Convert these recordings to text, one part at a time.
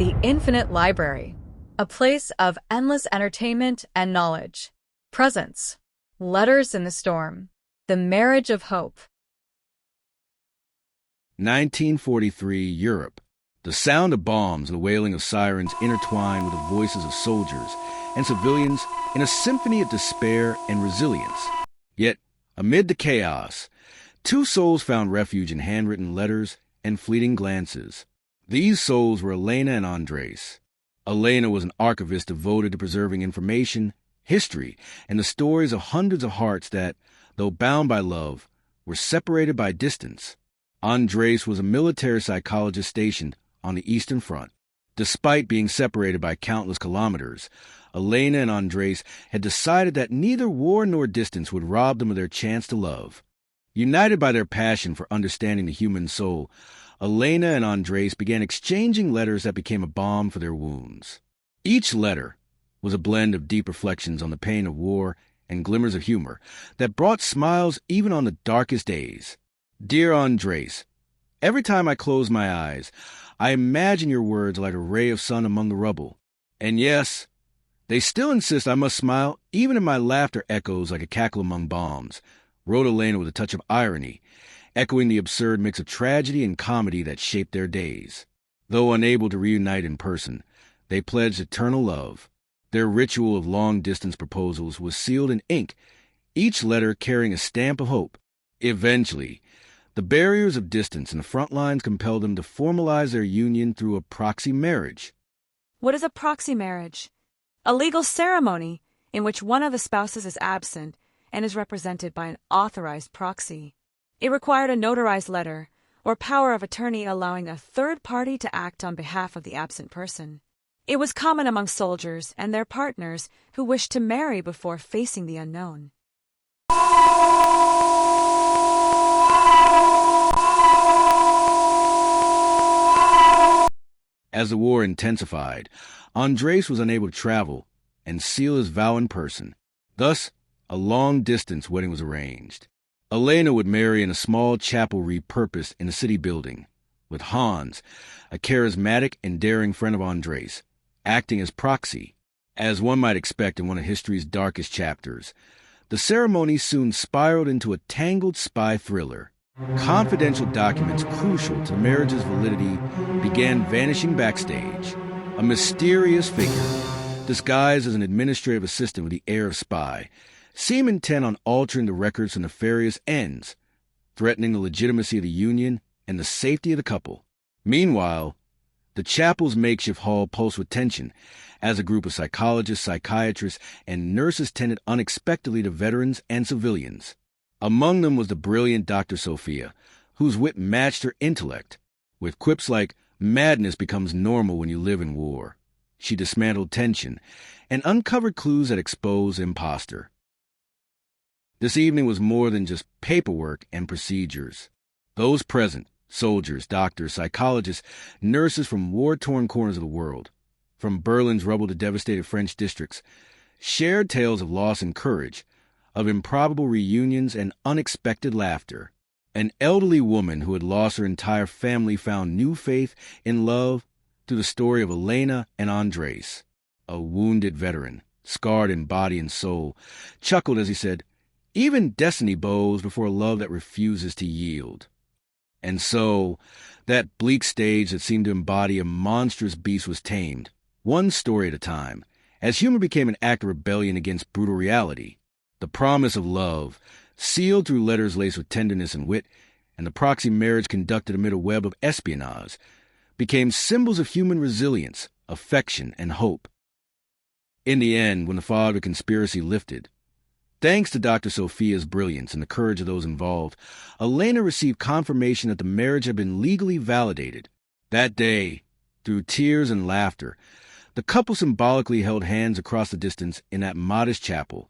The Infinite Library, a place of endless entertainment and knowledge. Presents, Letters in the Storm, The Marriage of Hope. 1943, Europe. The sound of bombs and the wailing of sirens intertwined with the voices of soldiers and civilians in a symphony of despair and resilience. Yet, amid the chaos, two souls found refuge in handwritten letters and fleeting glances. These souls were Elena and Andrés. Elena was an archivist devoted to preserving information, history, and the stories of hundreds of hearts that, though bound by love, were separated by distance. Andrés was a military psychologist stationed on the Eastern Front. Despite being separated by countless kilometers, Elena and Andrés had decided that neither war nor distance would rob them of their chance to love. United by their passion for understanding the human soul, Elena and Andrés began exchanging letters that became a balm for their wounds. Each letter was a blend of deep reflections on the pain of war and glimmers of humor that brought smiles even on the darkest days. Dear Andrés, every time I close my eyes, I imagine your words like a ray of sun among the rubble. And yes, they still insist I must smile even if my laughter echoes like a cackle among bombs, wrote Elena with a touch of irony, echoing the absurd mix of tragedy and comedy that shaped their days. Though unable to reunite in person, they pledged eternal love. Their ritual of long-distance proposals was sealed in ink, each letter carrying a stamp of hope. Eventually, the barriers of distance and the front lines compelled them to formalize their union through a proxy marriage. What is a proxy marriage? A legal ceremony in which one of the spouses is absent and is represented by an authorized proxy. It required a notarized letter or power of attorney allowing a third party to act on behalf of the absent person. It was common among soldiers and their partners who wished to marry before facing the unknown. As the war intensified, Andrés was unable to travel and seal his vow in person. Thus, a long-distance wedding was arranged. Elena would marry in a small chapel repurposed in a city building, with Hans, a charismatic and daring friend of Andrés, acting as proxy. As one might expect in one of history's darkest chapters, the ceremony soon spiraled into a tangled spy thriller. Confidential documents crucial to the marriage's validity began vanishing backstage. A mysterious figure, disguised as an administrative assistant with the air of spy, seemed intent on altering the records for nefarious ends, threatening the legitimacy of the union and the safety of the couple. Meanwhile, the chapel's makeshift hall pulsed with tension as a group of psychologists, psychiatrists, and nurses tended unexpectedly to veterans and civilians. Among them was the brilliant Dr. Sophia, whose wit matched her intellect, with quips like, "Madness becomes normal when you live in war." She dismantled tension and uncovered clues that exposed the imposter. This evening was more than just paperwork and procedures. Those present, soldiers, doctors, psychologists, nurses from war-torn corners of the world, from Berlin's rubble to devastated French districts, shared tales of loss and courage, of improbable reunions and unexpected laughter. An elderly woman who had lost her entire family found new faith in love through the story of Elena and Andrés. A wounded veteran, scarred in body and soul, chuckled as he said, "Even destiny bows before a love that refuses to yield." And so, that bleak stage that seemed to embody a monstrous beast was tamed, one story at a time, as humor became an act of rebellion against brutal reality. The promise of love, sealed through letters laced with tenderness and wit, and the proxy marriage conducted amid a web of espionage, became symbols of human resilience, affection, and hope. In the end, when the fog of conspiracy lifted, thanks to Dr. Sophia's brilliance and the courage of those involved, Elena received confirmation that the marriage had been legally validated. That day, through tears and laughter, the couple symbolically held hands across the distance in that modest chapel,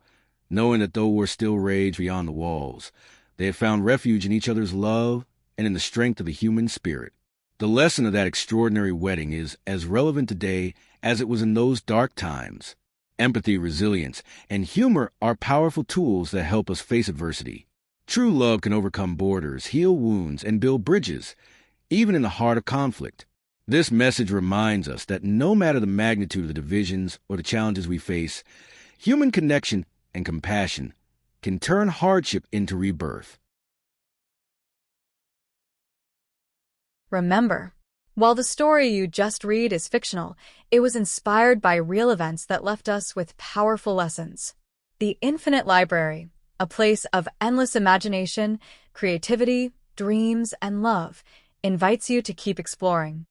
knowing that though war still raged beyond the walls, they had found refuge in each other's love and in the strength of the human spirit. The lesson of that extraordinary wedding is as relevant today as it was in those dark times. Empathy, resilience, and humor are powerful tools that help us face adversity. True love can overcome borders, heal wounds, and build bridges, even in the heart of conflict. This message reminds us that no matter the magnitude of the divisions or the challenges we face, human connection and compassion can turn hardship into rebirth. Remember, while the story you just read is fictional, it was inspired by real events that left us with powerful lessons. The Infinite Library, a place of endless imagination, creativity, dreams, and love, invites you to keep exploring.